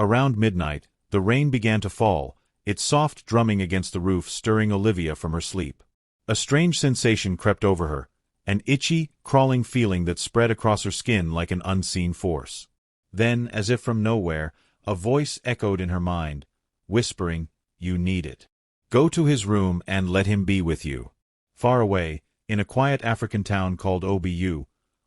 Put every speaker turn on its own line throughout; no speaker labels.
Around midnight, the rain began to fall, its soft drumming against the roof stirring Olivia from her sleep. A strange sensation crept over her, an itchy, crawling feeling that spread across her skin like an unseen force. Then, as if from nowhere, a voice echoed in her mind, whispering, "You need it. Go to his room and let him be with you." Far away, in a quiet African town called Obu,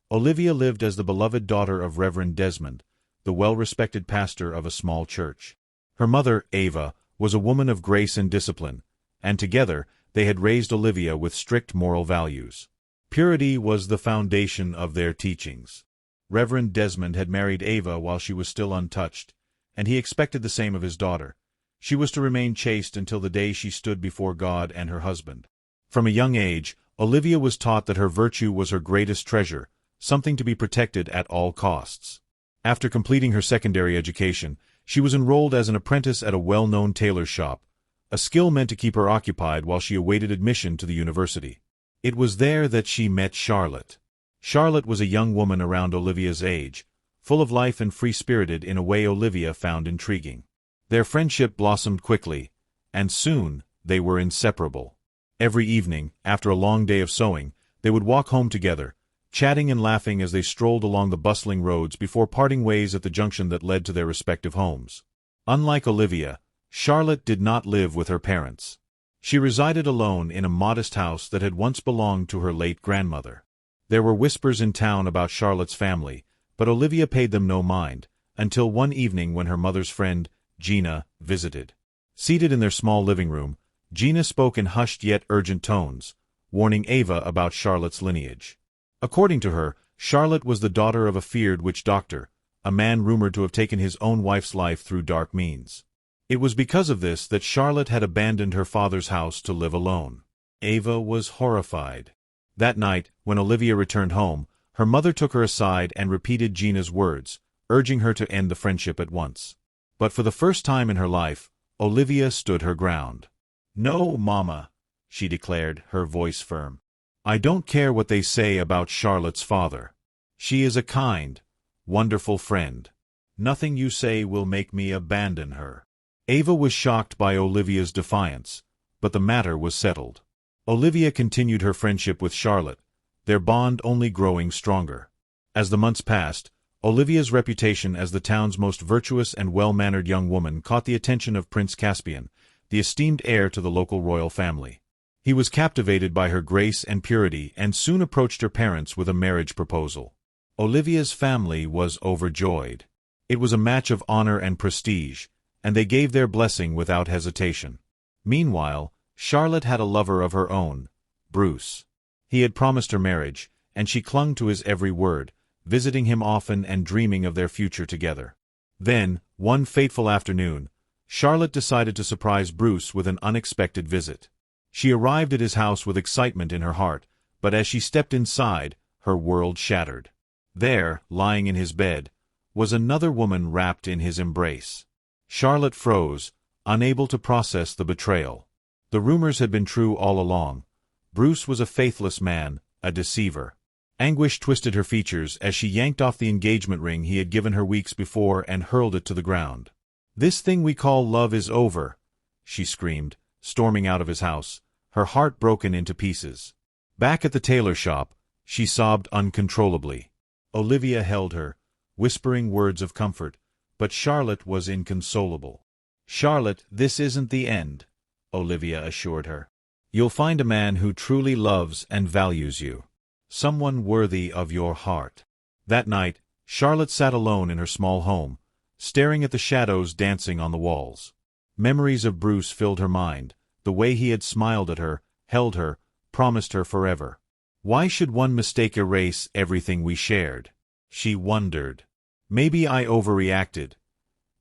Olivia lived as the beloved daughter of Reverend Desmond, the well-respected pastor of a small church. Her mother, Ava, was a woman of grace and discipline, and together they had raised Olivia with strict moral values. Purity was the foundation of their teachings. Reverend Desmond had married Ava while she was still untouched, and he expected the same of his daughter. She was to remain chaste until the day she stood before God and her husband. From a young age, Olivia was taught that her virtue was her greatest treasure, something to be protected at all costs. After completing her secondary education, she was enrolled as an apprentice at a well-known tailor shop, a skill meant to keep her occupied while she awaited admission to the university. It was there that she met Charlotte. Charlotte was a young woman around Olivia's age, full of life and free-spirited in a way Olivia found intriguing. Their friendship blossomed quickly, and soon they were inseparable. Every evening, after a long day of sewing, they would walk home together, chatting and laughing as they strolled along the bustling roads before parting ways at the junction that led to their respective homes. Unlike Olivia, Charlotte did not live with her parents. She resided alone in a modest house that had once belonged to her late grandmother. There were whispers in town about Charlotte's family, but Olivia paid them no mind, until one evening when her mother's friend, Gina, visited. Seated in their small living room, Gina spoke in hushed yet urgent tones, warning Ava about Charlotte's lineage. According to her, Charlotte was the daughter of a feared witch doctor, a man rumored to have taken his own wife's life through dark means. It was because of this that Charlotte had abandoned her father's house to live alone. Ava was horrified. That night, when Olivia returned home, her mother took her aside and repeated Gina's words, urging her to end the friendship at once. But for the first time in her life, Olivia stood her ground. "No, Mama," she declared, her voice firm. "I don't care what they say about Charlotte's father. She is a kind, wonderful friend. Nothing you say will make me abandon her." Ava was shocked by Olivia's defiance, but the matter was settled. Olivia continued her friendship with Charlotte, their bond only growing stronger. As the months passed, Olivia's reputation as the town's most virtuous and well-mannered young woman caught the attention of Prince Caspian, the esteemed heir to the local royal family. He was captivated by her grace and purity and soon approached her parents with a marriage proposal. Olivia's family was overjoyed. It was a match of honor and prestige, and they gave their blessing without hesitation. Meanwhile, Charlotte had a lover of her own, Bruce. He had promised her marriage, and she clung to his every word, visiting him often and dreaming of their future together. Then, one fateful afternoon, Charlotte decided to surprise Bruce with an unexpected visit. She arrived at his house with excitement in her heart, but as she stepped inside, her world shattered. There, lying in his bed, was another woman wrapped in his embrace. Charlotte froze, unable to process the betrayal. The rumors had been true all along. Bruce was a faithless man, a deceiver. Anguish twisted her features as she yanked off the engagement ring he had given her weeks before and hurled it to the ground. "This thing we call love is over," she screamed, storming out of his house, her heart broken into pieces. Back at the tailor shop, she sobbed uncontrollably. Olivia held her, whispering words of comfort, but Charlotte was inconsolable. "Charlotte, this isn't the end," Olivia assured her. "You'll find a man who truly loves and values you. Someone worthy of your heart." That night, Charlotte sat alone in her small home, staring at the shadows dancing on the walls. Memories of Bruce filled her mind, the way he had smiled at her, held her, promised her forever. Why should one mistake erase everything we shared? She wondered. Maybe I overreacted.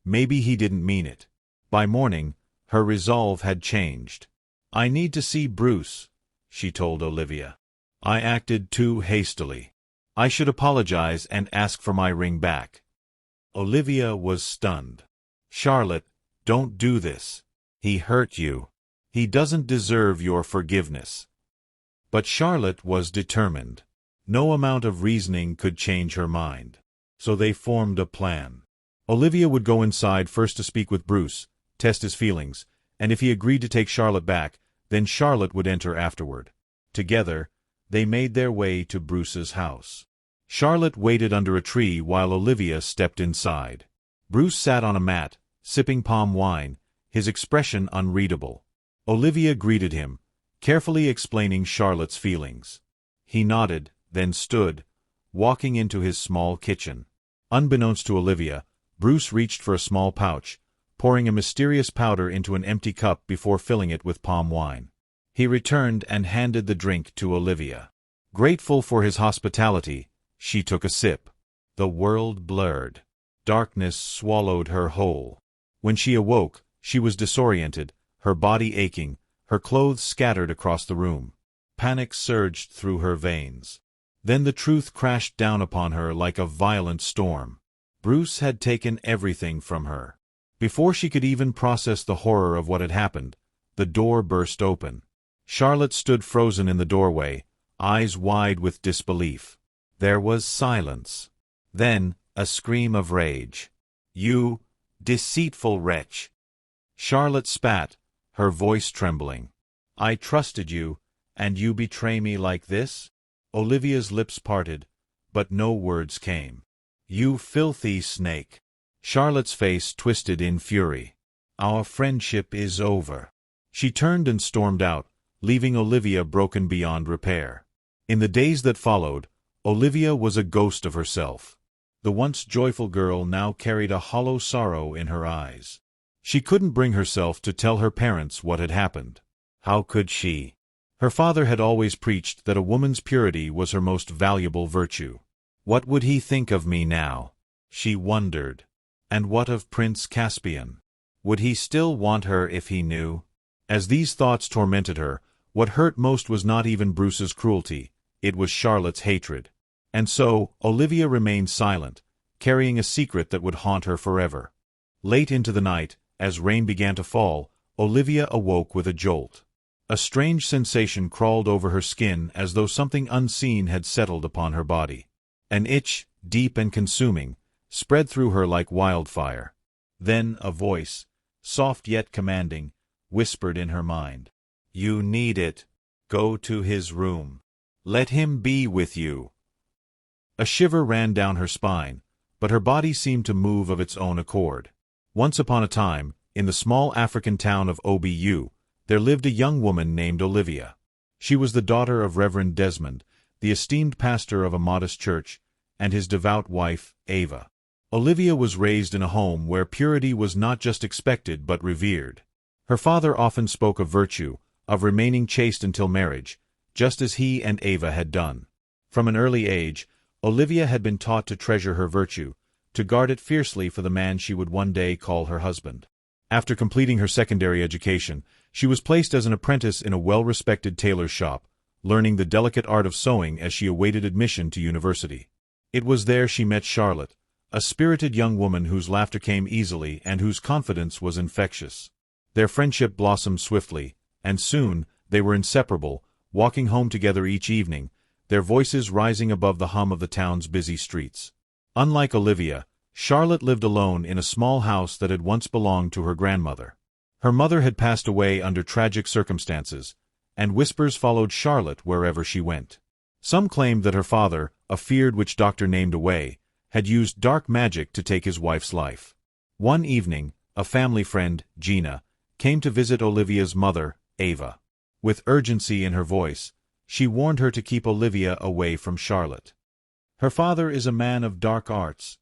Maybe he didn't mean it. By morning, her resolve had changed. "I need to see Bruce," she told Olivia. "I acted too hastily. I should apologize and ask for my ring back." Olivia was stunned. "Charlotte, don't do this. He hurt you. He doesn't deserve your forgiveness." But Charlotte was determined. No amount of reasoning could change her mind. So they formed a plan. Olivia would go inside first to speak with Bruce, test his feelings, and if he agreed to take Charlotte back, then Charlotte would enter afterward. Together, they made their way to Bruce's house. Charlotte waited under a tree while Olivia stepped inside. Bruce sat on a mat, sipping palm wine, his expression unreadable. Olivia greeted him, carefully explaining Charlotte's feelings. He nodded, then stood, walking into his small kitchen. Unbeknownst to Olivia, Bruce reached for a small pouch, pouring a mysterious powder into an empty cup before filling it with palm wine. He returned and handed the drink to Olivia. Grateful for his hospitality, she took a sip. The world blurred. Darkness swallowed her whole. When she awoke, she was disoriented, her body aching, her clothes scattered across the room. Panic surged through her veins. Then the truth crashed down upon her like a violent storm. Bruce had taken everything from her. Before she could even process the horror of what had happened, the door burst open. Charlotte stood frozen in the doorway, eyes wide with disbelief. There was silence. Then, a scream of rage. "You deceitful wretch!" Charlotte spat, her voice trembling. "I trusted you, and you betray me like this?" Olivia's lips parted, but no words came. "You filthy snake!" Charlotte's face twisted in fury. "Our friendship is over." She turned and stormed out, leaving Olivia broken beyond repair. In the days that followed, Olivia was a ghost of herself. The once joyful girl now carried a hollow sorrow in her eyes. She couldn't bring herself to tell her parents what had happened. How could she? Her father had always preached that a woman's purity was her most valuable virtue. What would he think of me now? She wondered. And what of Prince Caspian? Would he still want her if he knew? As these thoughts tormented her, what hurt most was not even Bruce's cruelty, it was Charlotte's hatred. And so, Olivia remained silent, carrying a secret that would haunt her forever. Late into the night, as rain began to fall, Olivia awoke with a jolt. A strange sensation crawled over her skin as though something unseen had settled upon her body. An itch, deep and consuming, spread through her like wildfire. Then a voice, soft yet commanding, whispered in her mind. "You need it. Go to his room. Let him be with you." A shiver ran down her spine, but her body seemed to move of its own accord. Once upon a time, in the small African town of Obu, there lived a young woman named Olivia. She was the daughter of Reverend Desmond, the esteemed pastor of a modest church, and his devout wife, Ava. Olivia was raised in a home where purity was not just expected but revered. Her father often spoke of virtue, of remaining chaste until marriage, just as he and Ava had done. From an early age, Olivia had been taught to treasure her virtue, to guard it fiercely for the man she would one day call her husband. After completing her secondary education, she was placed as an apprentice in a well-respected tailor's shop, learning the delicate art of sewing as she awaited admission to university. It was there she met Charlotte, a spirited young woman whose laughter came easily and whose confidence was infectious. Their friendship blossomed swiftly, and soon they were inseparable, walking home together each evening, their voices rising above the hum of the town's busy streets. Unlike Olivia, Charlotte lived alone in a small house that had once belonged to her grandmother. Her mother had passed away under tragic circumstances, and whispers followed Charlotte wherever she went. Some claimed that her father, a feared witch doctor named Away, had used dark magic to take his wife's life. One evening, a family friend, Gina, came to visit Olivia's mother, Ava. With urgency in her voice, she warned her to keep Olivia away from Charlotte. "Her father is a man of dark arts,"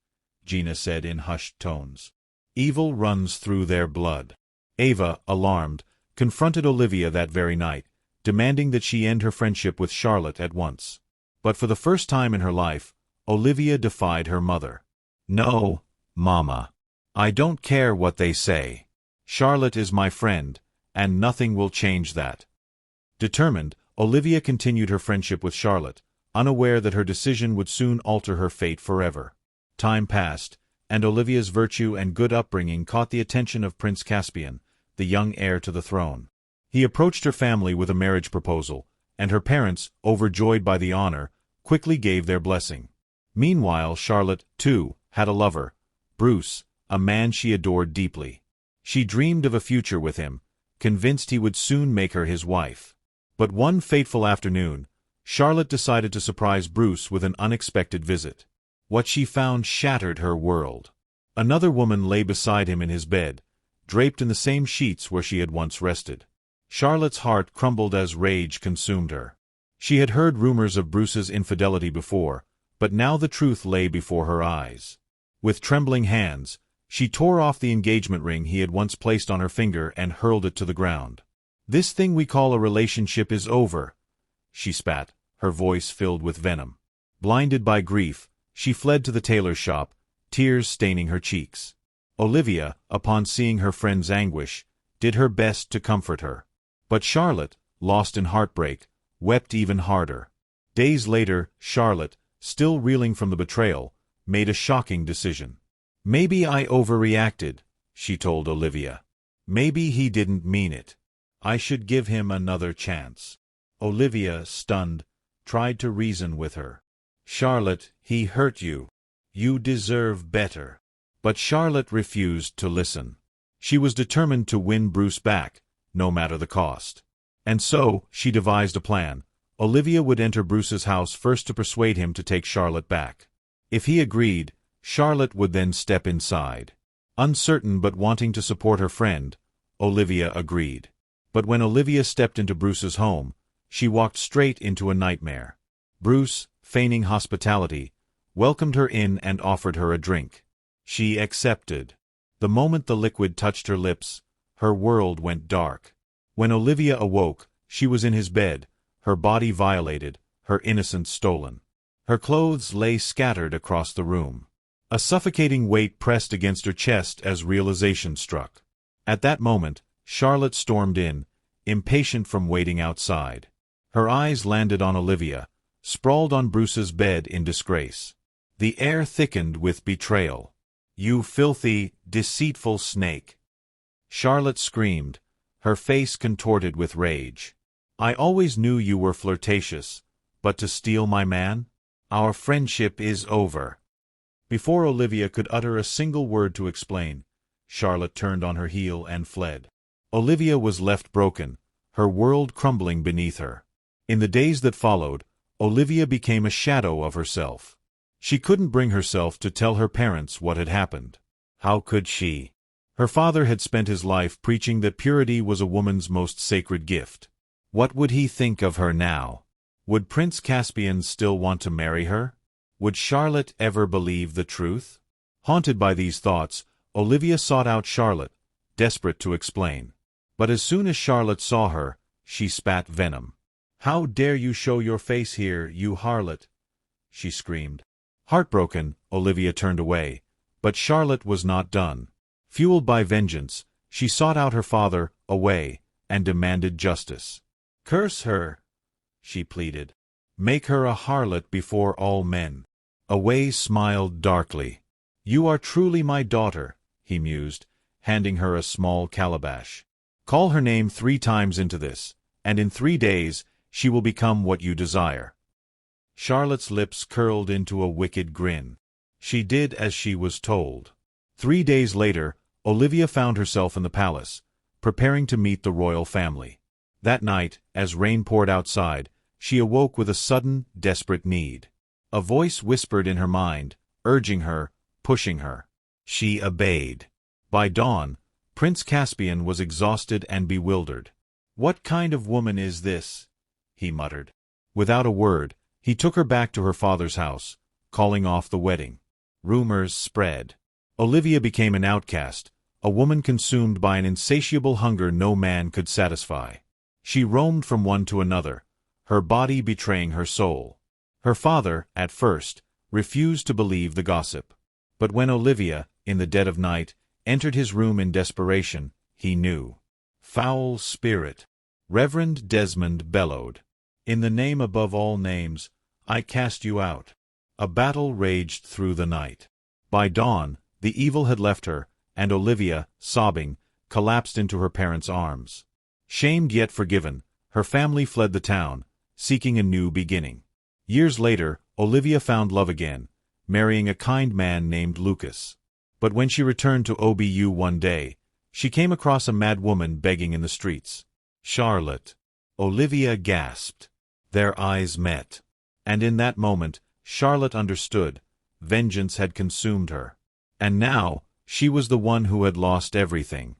Gina said in hushed tones. "Evil runs through their blood." Ava, alarmed, confronted Olivia that very night, demanding that she end her friendship with Charlotte at once. But for the first time in her life, Olivia defied her mother. "No, Mama. I don't care what they say. Charlotte is my friend, and nothing will change that." Determined, Olivia continued her friendship with Charlotte, unaware that her decision would soon alter her fate forever. Time passed, and Olivia's virtue and good upbringing caught the attention of Prince Caspian, the young heir to the throne. He approached her family with a marriage proposal, and her parents, overjoyed by the honor, quickly gave their blessing. Meanwhile, Charlotte, too, had a lover, Bruce, a man she adored deeply. She dreamed of a future with him, convinced he would soon make her his wife. But one fateful afternoon, Charlotte decided to surprise Bruce with an unexpected visit. What she found shattered her world. Another woman lay beside him in his bed, draped in the same sheets where she had once rested. Charlotte's heart crumbled as rage consumed her. She had heard rumors of Bruce's infidelity before, but now the truth lay before her eyes. With trembling hands, she tore off the engagement ring he had once placed on her finger and hurled it to the ground. "This thing we call a relationship is over," she spat, her voice filled with venom. Blinded by grief, she fled to the tailor's shop, tears staining her cheeks. Olivia, upon seeing her friend's anguish, did her best to comfort her. But Charlotte, lost in heartbreak, wept even harder. Days later, Charlotte, still reeling from the betrayal, made a shocking decision. "Maybe I overreacted," she told Olivia. "Maybe he didn't mean it. I should give him another chance." Olivia, stunned, tried to reason with her. "Charlotte, he hurt you. You deserve better." But Charlotte refused to listen. She was determined to win Bruce back, no matter the cost. And so, she devised a plan. Olivia would enter Bruce's house first to persuade him to take Charlotte back. If he agreed, Charlotte would then step inside. Uncertain but wanting to support her friend, Olivia agreed. But when Olivia stepped into Bruce's home, she walked straight into a nightmare. Bruce, feigning hospitality, welcomed her in and offered her a drink. She accepted. The moment the liquid touched her lips, her world went dark. When Olivia awoke, she was in his bed, her body violated, her innocence stolen. Her clothes lay scattered across the room. A suffocating weight pressed against her chest as realization struck. At that moment, Charlotte stormed in, impatient from waiting outside. Her eyes landed on Olivia, sprawled on Bruce's bed in disgrace. The air thickened with betrayal. "You filthy, deceitful snake!" Charlotte screamed, her face contorted with rage. "I always knew you were flirtatious, but to steal my man? Our friendship is over." Before Olivia could utter a single word to explain, Charlotte turned on her heel and fled. Olivia was left broken, her world crumbling beneath her. In the days that followed, Olivia became a shadow of herself. She couldn't bring herself to tell her parents what had happened. How could she? Her father had spent his life preaching that purity was a woman's most sacred gift. What would he think of her now? Would Prince Caspian still want to marry her? Would Charlotte ever believe the truth? Haunted by these thoughts, Olivia sought out Charlotte, desperate to explain. But as soon as Charlotte saw her, she spat venom. "How dare you show your face here, you harlot!" she screamed. Heartbroken, Olivia turned away, but Charlotte was not done. Fueled by vengeance, she sought out her father, Away, and demanded justice. "Curse her," she pleaded. "Make her a harlot before all men." Away smiled darkly. "You are truly my daughter," he mused, handing her a small calabash. "Call her name 3 times into this, and in 3 days she will become what you desire." Charlotte's lips curled into a wicked grin. She did as she was told. 3 days later, Olivia found herself in the palace, preparing to meet the royal family. That night, as rain poured outside, she awoke with a sudden, desperate need. A voice whispered in her mind, urging her, pushing her. She obeyed. By dawn, Prince Caspian was exhausted and bewildered. "What kind of woman is this?" he muttered. Without a word, he took her back to her father's house, calling off the wedding. Rumors spread. Olivia became an outcast, a woman consumed by an insatiable hunger no man could satisfy. She roamed from one to another, her body betraying her soul. Her father, at first, refused to believe the gossip. But when Olivia, in the dead of night, entered his room in desperation, he knew. "Foul spirit!" Reverend Desmond bellowed. "In the name above all names, I cast you out." A battle raged through the night. By dawn, the evil had left her, and Olivia, sobbing, collapsed into her parents' arms. Shamed yet forgiven, her family fled the town, seeking a new beginning. Years later, Olivia found love again, marrying a kind man named Lucas. But when she returned to OBU one day, she came across a mad woman begging in the streets. Charlotte. Olivia gasped. Their eyes met. And in that moment, Charlotte understood. Vengeance had consumed her. And now, she was the one who had lost everything.